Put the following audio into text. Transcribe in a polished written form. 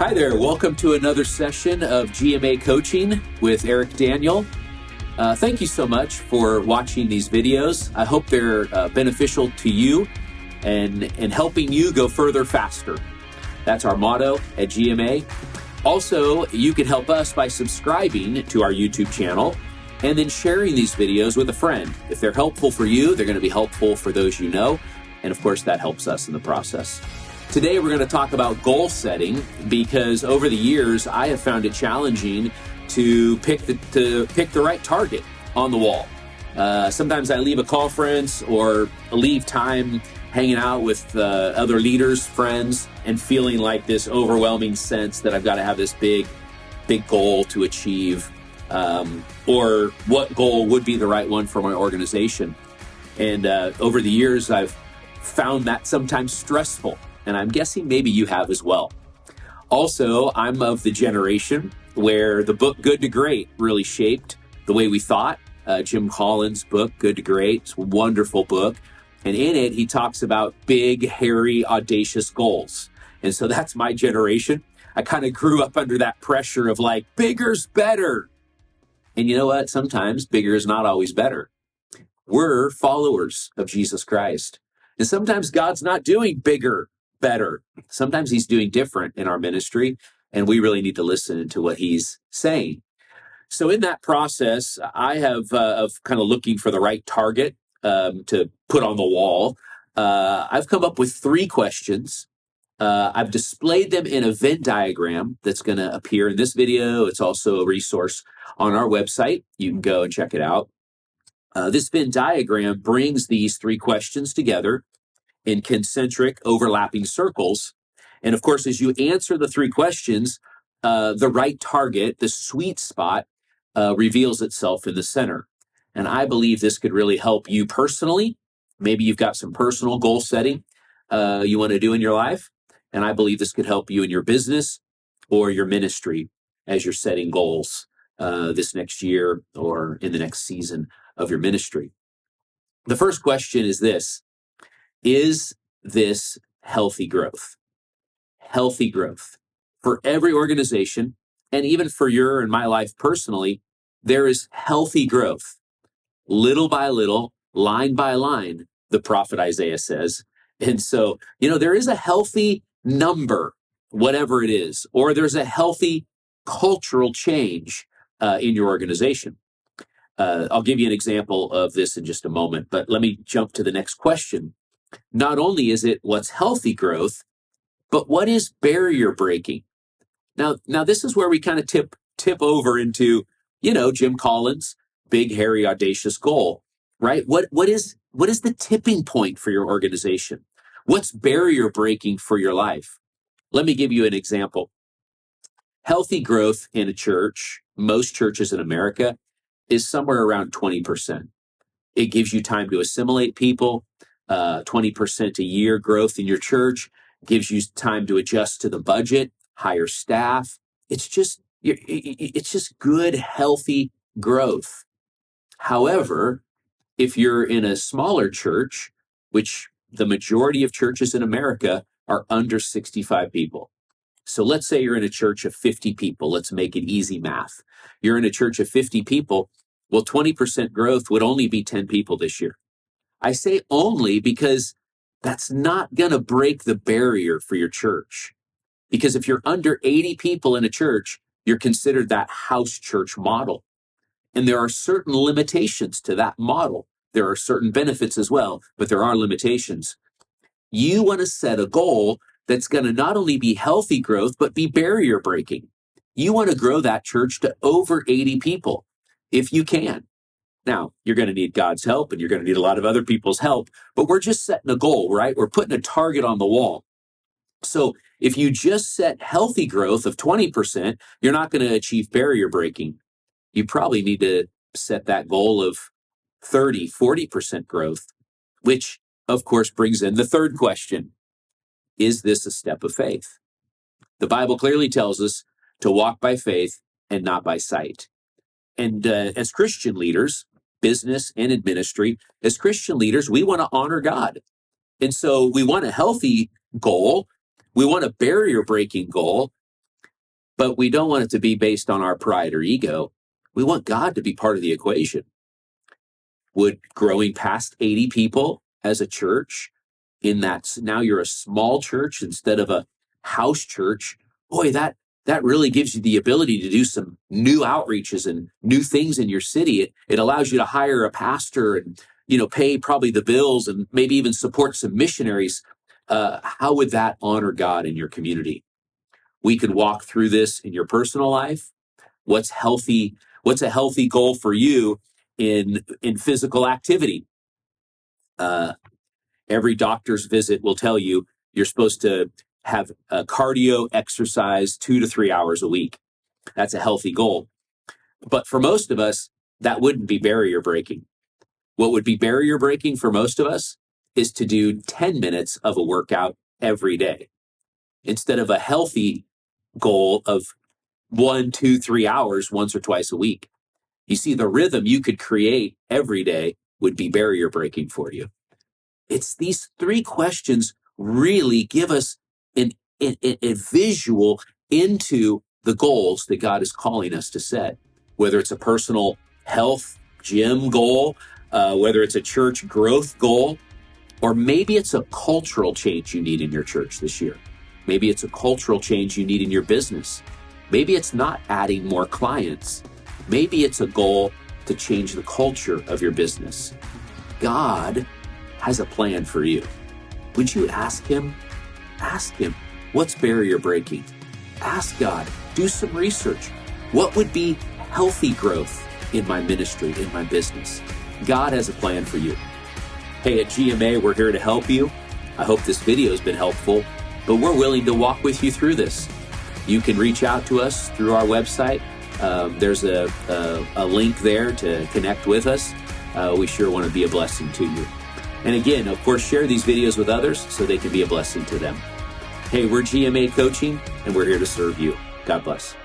Hi there. Welcome to another session of GMA Coaching with Eric Daniel. Thank you so much for watching these videos. I hope they're beneficial to you and helping you go further faster. That's our motto at GMA. Also, you can help us by subscribing to our YouTube channel and then sharing these videos with a friend. If they're helpful for you, they're going to be helpful for those you know. And of course, that helps us in the process. Today, we're going to talk about goal setting because over the years, I have found it challenging to pick the right target on the wall. Sometimes I leave a conference or leave time hanging out with other leaders, friends, and feeling like this overwhelming sense that I've got to have this big goal to achieve, or what goal would be the right one for my organization. And over the years, I've found that sometimes stressful. And I'm guessing maybe you have as well. Also, I'm of the generation where the book Good to Great really shaped the way we thought. Jim Collins' book, Good to Great, it's a wonderful book. And in it, he talks about big, hairy, audacious goals. And so that's my generation. I kind of grew up under that pressure of like, bigger's better. And you know what? Sometimes bigger is not always better. We're followers of Jesus Christ. And sometimes God's not doing bigger, better. Sometimes he's doing different in our ministry, and we really need to listen to what he's saying. So in that process, I have of kind of looking for the right target to put on the wall. I've come up with 3 questions. I've displayed them in a Venn diagram that's going to appear in this video. It's also a resource on our website. You can go and check it out. This Venn diagram brings these 3 questions together in concentric overlapping circles. And of course, as you answer the 3 questions, the right target, the sweet spot, reveals itself in the center. And I believe this could really help you personally. Maybe you've got some personal goal setting you want to do in your life. And I believe this could help you in your business or your ministry as you're setting goals this next year or in the next season of your ministry. The first question is this: is this healthy growth? Healthy growth. For every organization, and even for your and my life personally, there is healthy growth. Little by little, line by line, the prophet Isaiah says. And so, there is a healthy number, whatever it is, or there's a healthy cultural change in your organization. I'll give you an example of this in just a moment, but let me jump to the next question. Not only is it what's healthy growth, but what is barrier breaking? Now this is where we kind of tip over into, Jim Collins' big, hairy, audacious goal, right? What is the tipping point for your organization? What's barrier breaking for your life? Let me give you an example. Healthy growth in a church, most churches in America, is somewhere around 20%. It gives you time to assimilate people. 20% a year growth in your church gives you time to adjust to the budget, hire staff. It's just good, healthy growth. However, if you're in a smaller church, which the majority of churches in America are under 65 people. So let's say you're in a church of 50 people. Let's make it easy math. You're in a church of 50 people. Well, 20% growth would only be 10 people this year. I say only because that's not going to break the barrier for your church. Because if you're under 80 people in a church, you're considered that house church model. And there are certain limitations to that model. There are certain benefits as well, but there are limitations. You want to set a goal that's going to not only be healthy growth, but be barrier breaking. You want to grow that church to over 80 people if you can. Now, you're going to need God's help and you're going to need a lot of other people's help, but we're just setting a goal, right? We're putting a target on the wall. So if you just set healthy growth of 20%, you're not going to achieve barrier breaking. You probably need to set that goal of 30, 40% growth, which of course brings in the third question. Is this a step of faith? The Bible clearly tells us to walk by faith and not by sight. And as Christian leaders, business and in ministry, as Christian leaders, we want to honor God. And so we want a healthy goal. We want a barrier breaking goal. but we don't want it to be based on our pride or ego. We want God to be part of the equation. Would growing past 80 people as a church, in that now you're a small church instead of a house church, boy, that really gives you the ability to do some new outreaches and new things in your city. It allows you to hire a pastor and, pay probably the bills and maybe even support some missionaries. How would that honor God in your community? We could walk through this in your personal life. What's healthy? What's a healthy goal for you in physical activity? Every doctor's visit will tell you you're supposed to have a cardio exercise 2 to 3 hours a week. That's a healthy goal. But for most of us, that wouldn't be barrier breaking. What would be barrier breaking for most of us is to do 10 minutes of a workout every day instead of a healthy goal of 1, 2, 3 hours once or twice a week. You see, the rhythm you could create every day would be barrier breaking for you. It's these three questions really give us a visual into the goals that God is calling us to set, whether it's a personal health gym goal, whether it's a church growth goal, or maybe it's a cultural change you need in your church this year. Maybe it's a cultural change you need in your business. Maybe it's not adding more clients. Maybe it's a goal to change the culture of your business. God has a plan for you. Would you ask him? Ask him, what's barrier breaking? Ask God, do some research. What would be healthy growth in my ministry, in my business? God has a plan for you. Hey, at GMA, we're here to help you. I hope this video has been helpful, but we're willing to walk with you through this. You can reach out to us through our website. There's a link there to connect with us. We sure want to be a blessing to you. And again, of course, share these videos with others so they can be a blessing to them. Hey, we're GMA Coaching, and we're here to serve you. God bless.